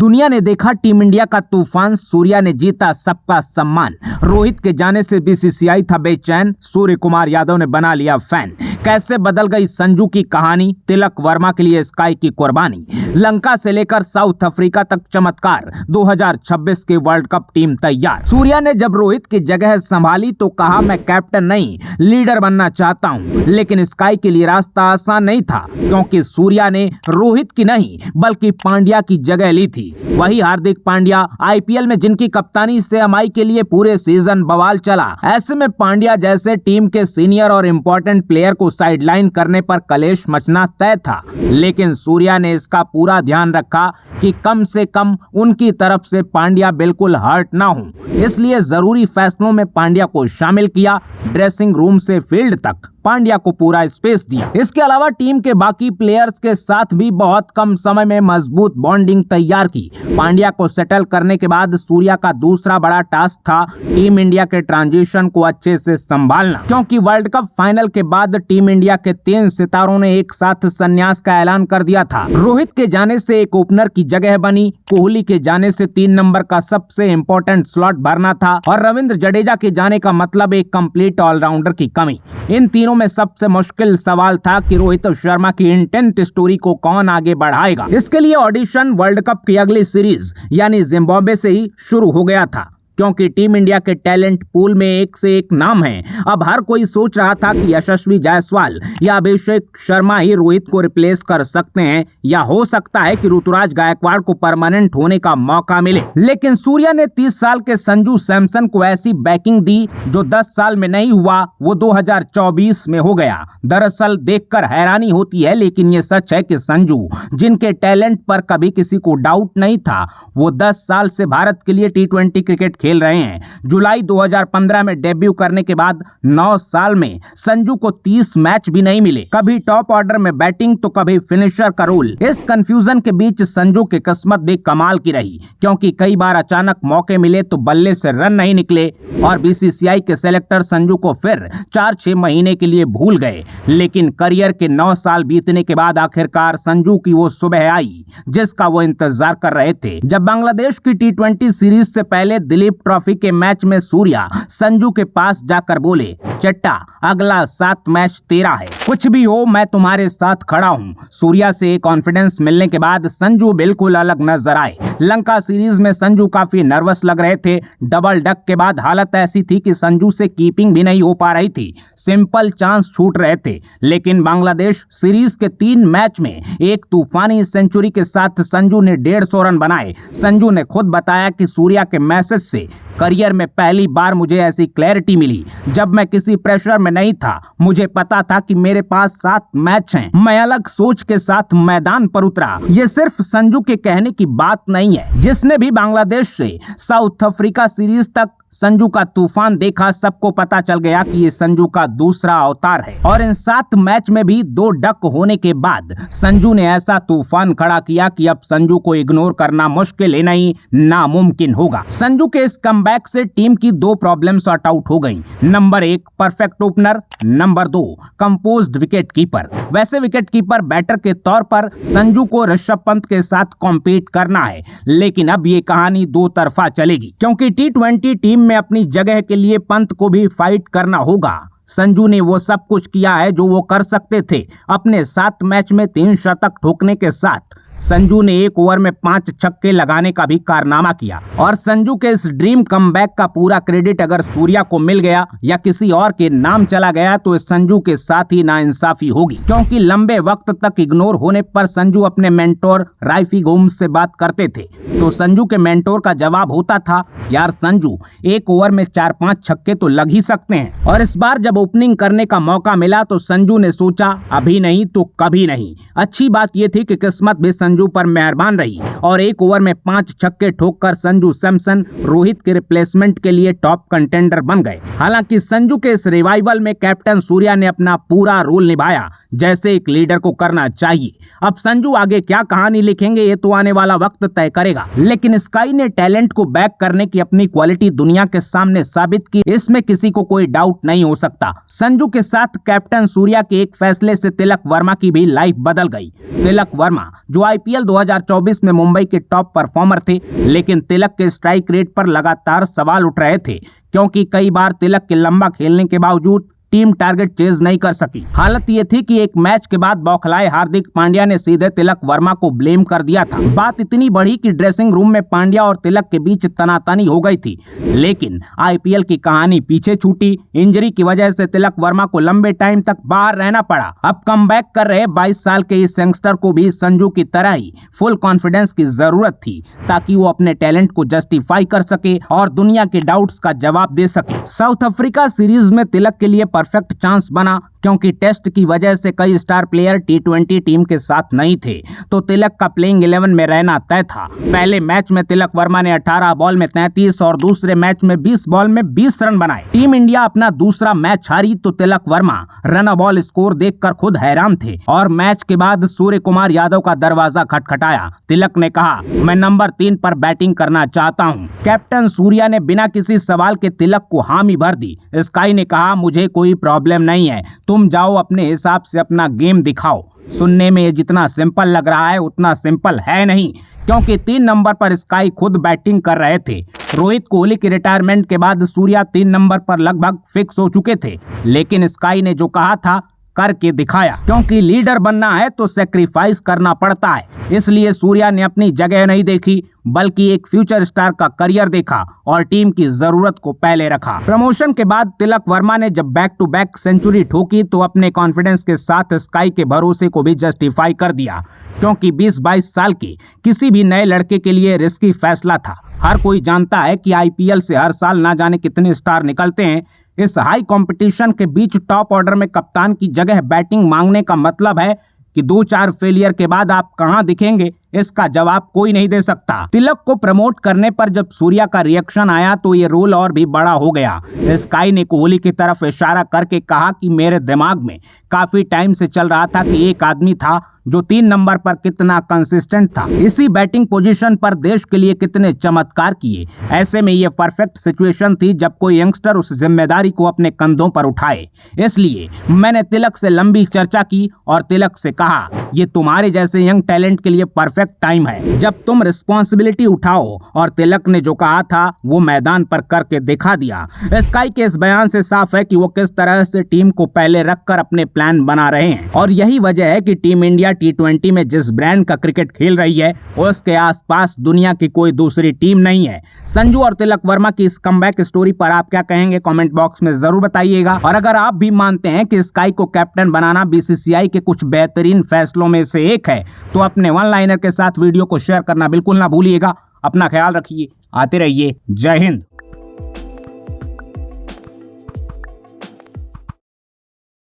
दुनिया ने देखा टीम इंडिया का तूफान, सूर्या ने जीता सबका सम्मान। रोहित के जाने से बीसीसीआई था बेचैन, सूर्य कुमार यादव ने बना लिया फैन। कैसे बदल गई संजू की कहानी, तिलक वर्मा के लिए स्काई की कुर्बानी। लंका से लेकर साउथ अफ्रीका तक चमत्कार, 2026 के वर्ल्ड कप टीम तैयार। सूर्या ने जब रोहित की जगह संभाली तो कहा, मैं कैप्टन नहीं लीडर बनना चाहता हूं। लेकिन स्काई के लिए रास्ता आसान नहीं था, क्योंकि सूर्या ने रोहित की नहीं बल्कि पांड्या की जगह ली थी। वही हार्दिक पांड्या, आईपीएल में जिनकी कप्तानी से एमआई के लिए पूरे सीजन बवाल चला। ऐसे में पांड्या जैसे टीम के सीनियर और इम्पोर्टेंट प्लेयर को साइडलाइन करने पर कलेश मचना तय था। लेकिन सूर्या ने इसका पूरा ध्यान रखा कि कम से कम उनकी तरफ से पांड्या बिल्कुल हर्ट ना हो। इसलिए जरूरी फैसलों में पांड्या को शामिल किया, ड्रेसिंग रूम से फील्ड तक पांड्या को पूरा स्पेस दिया। इसके अलावा टीम के बाकी प्लेयर्स के साथ भी बहुत कम समय में मजबूत बॉन्डिंग तैयार की। पांड्या को सेटल करने के बाद सूर्या का दूसरा बड़ा टास्क था टीम इंडिया के ट्रांजिशन को अच्छे से संभालना, क्योंकि वर्ल्ड कप फाइनल के बाद टीम इंडिया के 3 सितारों ने एक साथ संन्यास का ऐलान कर दिया था। रोहित के जाने से एक ओपनर की जगह बनी, कोहली के जाने से 3 नंबर का सबसे इम्पोर्टेंट स्लॉट भरना था और रविंद्र जडेजा के जाने का मतलब एक कंप्लीट ऑलराउंडर की कमी। इन तीनों में सबसे मुश्किल सवाल था कि रोहित शर्मा की इंटेंट स्टोरी को कौन आगे बढ़ाएगा। इसके लिए ऑडिशन वर्ल्ड कप की अगली सीरीज यानी जिम्बाब्वे से ही शुरू हो गया था, क्योंकि टीम इंडिया के टैलेंट पूल में एक से एक नाम है। अब हर कोई सोच रहा था कि यशस्वी जायसवाल या अभिषेक शर्मा ही रोहित को रिप्लेस कर सकते हैं, या हो सकता है कि ऋतुराज गायकवाड़ को परमानेंट होने का मौका मिले। लेकिन सूर्या ने 30 साल के संजू सैमसन को ऐसी बैकिंग दी जो 10 साल में नहीं हुआ, वो 2024 में हो गया। दरअसल देखकर हैरानी होती है, लेकिन ये सच है कि संजू, जिनके टैलेंट पर कभी किसी को डाउट नहीं था, वो 10 साल से भारत के लिए T20 क्रिकेट खेल रहे हैं। जुलाई 2015 में डेब्यू करने के बाद 9 साल में संजू को 30 मैच भी नहीं मिले, कभी टॉप ऑर्डर में बैटिंग तो कभी फिनिशर का रोल। इस कंफ्यूजन के बीच संजू की किस्मत भी कमाल की रही, क्योंकि कई बार अचानक मौके मिले तो बल्ले से रन नहीं निकले और बीसीसीआई के सेलेक्टर संजू को फिर 4-6 महीने के लिए भूल गए। लेकिन करियर के 9 साल बीतने के बाद आखिरकार संजू की वो सुबह आई जिसका वो इंतजार कर रहे थे। जब बांग्लादेश की T20 सीरीज से पहले दिलीप ट्रॉफी के मैच में सूर्या संजू के पास जाकर बोले, चट्टा अगला 7 मैच तेरा है, कुछ भी हो मैं तुम्हारे साथ खड़ा हूं। सूर्या से कॉन्फिडेंस मिलने के बाद संजू बिल्कुल अलग नजर आए। लंका सीरीज में संजू काफी नर्वस लग रहे थे। डबल डक के बाद हालत ऐसी थी कि संजू से कीपिंग भी नहीं हो पा रही थी, सिंपल चांस छूट रहे थे। लेकिन बांग्लादेश सीरीज के 3 मैच में एक तूफानी सेंचुरी के साथ संजू ने 150 रन बनाए। संजू ने खुद बताया कि सूर्या के मैसेज से करियर में पहली बार मुझे ऐसी क्लैरिटी मिली जब मैं किसी प्रेशर में नहीं था। मुझे पता था कि मेरे पास 7 मैच हैं, मैं अलग सोच के साथ मैदान पर उतरा। ये सिर्फ संजू के कहने की बात नहीं है। जिसने भी बांग्लादेश से साउथ अफ्रीका सीरीज तक संजू का तूफान देखा, सबको पता चल गया कि ये संजू का दूसरा अवतार है। और इन 7 मैच में भी 2 डक होने के बाद संजू ने ऐसा तूफान खड़ा किया कि अब संजू को इग्नोर करना मुश्किल ही नहीं, नामुमकिन होगा। संजू के इस कमबैक से टीम की 2 प्रॉब्लम सॉर्ट आउट हो गई। Number 1 perfect opener, number 2 composed wicket keeper. वैसे विकेट कीपर बैटर के तौर पर संजू को ऋषभ पंत के साथ कॉम्पीट करना है, लेकिन अब ये कहानी 2 तरफा चलेगी, क्योंकि T20 टीम में अपनी जगह के लिए पंत को भी फाइट करना होगा। संजू ने वो सब कुछ किया है जो वो कर सकते थे। अपने 7 मैच में 3 शतक ठोकने के साथ संजू ने 1 ओवर में 5 छक्के लगाने का भी कारनामा किया। और संजू के इस ड्रीम कमबैक का पूरा क्रेडिट अगर सूर्या को मिल गया या किसी और के नाम चला गया तो इस संजू के साथ ही नाइंसाफी होगी, क्योंकि लंबे वक्त तक इग्नोर होने पर संजू अपने मेंटोर राइफी गोम्स से बात करते थे, तो संजू के मेंटोर का जवाब होता था, यार संजू 1 ओवर में 4-5 छक्के तो लग ही सकते हैं। और इस बार जब ओपनिंग करने का मौका मिला तो संजू ने सोचा, अभी नहीं तो कभी नहीं। अच्छी बात यह थी कि किस्मत भी संजू पर मेहरबान रही और 1 ओवर में 5 छक्के ठोककर संजू सैमसन रोहित के रिप्लेसमेंट के लिए टॉप कंटेंडर बन गए। हालांकि संजू के इस रिवाइवल में कैप्टन सूर्या ने अपना पूरा रोल निभाया। जैसे एक लीडर को करना चाहिए। अब संजू आगे क्या कहानी लिखेंगे ये तो आने वाला वक्त तय करेगा, लेकिन स्काई ने टैलेंट को बैक करने की अपनी क्वालिटी दुनिया के सामने साबित की, इसमें किसी को कोई डाउट नहीं हो सकता। संजू के साथ कैप्टन सूर्या के एक फैसले से तिलक वर्मा की भी लाइफ बदल गई। तिलक वर्मा जो आईपीएल 2024 में मुंबई के टॉप परफॉर्मर थे, लेकिन तिलक के स्ट्राइक रेट पर लगातार सवाल उठ रहे थे, क्योंकि कई बार तिलक के लंबा खेलने के बावजूद टीम टारगेट चेज नहीं कर सकी। हालत ये थी कि एक मैच के बाद बौखलाए हार्दिक पांड्या ने सीधे तिलक वर्मा को ब्लेम कर दिया था। बात इतनी बढ़ी कि ड्रेसिंग रूम में पांड्या और तिलक के बीच तनातनी हो गई थी, लेकिन आईपीएल की कहानी पीछे छूटी। इंजरी की वजह से तिलक वर्मा को लंबे टाइम तक बाहर रहना पड़ा। अब कमबैक कर रहे 22 साल के इस यंगस्टर को भी संजू की तरह ही फुल कॉन्फिडेंस की जरूरत थी, ताकि वो अपने टैलेंट को जस्टिफाई कर सके और दुनिया के डाउट्स का जवाब दे सके। साउथ अफ्रीका सीरीज में तिलक के लिए परफेक्ट चांस बना, क्योंकि टेस्ट की वजह से कई स्टार प्लेयर टी20 टीम के साथ नहीं थे, तो तिलक का प्लेइंग 11 में रहना तय था। पहले मैच में तिलक वर्मा ने 18 बॉल में 33 और दूसरे मैच में 20 बॉल में 20 रन बनाए। टीम इंडिया अपना दूसरा मैच हारी तो Tilak Varma run ball score देखकर खुद हैरान थे और मैच के बाद सूर्य कुमार यादव का दरवाजा खटखटाया। तिलक ने कहा, मैं नंबर 3 पर बैटिंग करना चाहता हूँ। कैप्टन सूर्या ने बिना किसी सवाल के तिलक को हामी भर दी। स्काई ने कहा, मुझे कोई प्रॉब्लम नहीं है, तुम जाओ अपने हिसाब से अपना गेम दिखाओ। सुनने में ये जितना सिंपल लग रहा है उतना सिंपल है नहीं, क्योंकि 3 नंबर पर स्काई खुद बैटिंग कर रहे थे। रोहित कोहली की रिटायरमेंट के बाद सूर्या 3 नंबर पर लगभग फिक्स हो चुके थे, लेकिन स्काई ने जो कहा था करके दिखाया, क्योंकि लीडर बनना है तो सेक्रीफाइस करना पड़ता है। इसलिए सूर्या ने अपनी जगह नहीं देखी, बल्कि एक फ्यूचर स्टार का करियर देखा और टीम की जरूरत को पहले रखा। प्रमोशन के बाद तिलक वर्मा ने जब बैक टू बैक सेंचुरी ठोकी तो अपने कॉन्फिडेंस के साथ स्काई के भरोसे को भी जस्टिफाई कर दिया, क्योंकि 20-22 साल के किसी भी नए लड़के के लिए रिस्की फैसला था। हर कोई जानता है कि आईपीएल से हर साल ना जाने कितने स्टार निकलते हैं। इस हाई कंपटीशन के बीच टॉप ऑर्डर में कप्तान की जगह बैटिंग मांगने का मतलब है कि 2-4 फेलियर के बाद आप कहां दिखेंगे, इसका जवाब कोई नहीं दे सकता। तिलक को प्रमोट करने पर जब सूर्या का रिएक्शन आया तो ये रोल और भी बड़ा हो गया। स्काई ने कोहली की तरफ इशारा करके कहा कि मेरे दिमाग में काफी टाइम से चल रहा था कि एक आदमी था जो 3 नंबर पर कितना कंसिस्टेंट था, इसी बैटिंग पोजीशन पर देश के लिए कितने चमत्कार किए। ऐसे में ये परफेक्ट सिचुएशन थी जब कोई यंगस्टर उस जिम्मेदारी को अपने कंधों पर उठाए। इसलिए मैंने तिलक से लंबी चर्चा की और तिलक से कहा, ये तुम्हारे जैसे यंग टैलेंट के लिए परफेक्ट टाइम है जब तुम रिस्पॉन्सिबिलिटी उठाओ। और तिलक ने जो कहा था वो मैदान पर करके दिखा दिया। स्काई के इस बयान से साफ है कि वो किस तरह से टीम को पहले रखकर अपने प्लान बना रहे हैं, और यही वजह है कि टीम इंडिया टी20 में जिस ब्रांड का क्रिकेट खेल रही है उसके आसपास दुनिया की कोई दूसरी टीम नहीं है। संजू और तिलक वर्मा की इस कमबैक स्टोरी पर आप क्या कहेंगे, कमेंट बॉक्स में जरूर बताइएगा। और अगर आप भी मानते हैं कि स्काई को कैप्टन बनाना बीसीसीआई के कुछ बेहतरीन फैसलों में से एक है, तो अपने वन लाइनर के साथ वीडियो को शेयर करना बिल्कुल ना भूलिएगा। अपना ख्याल रखिए, आते रहिए। जय हिंद।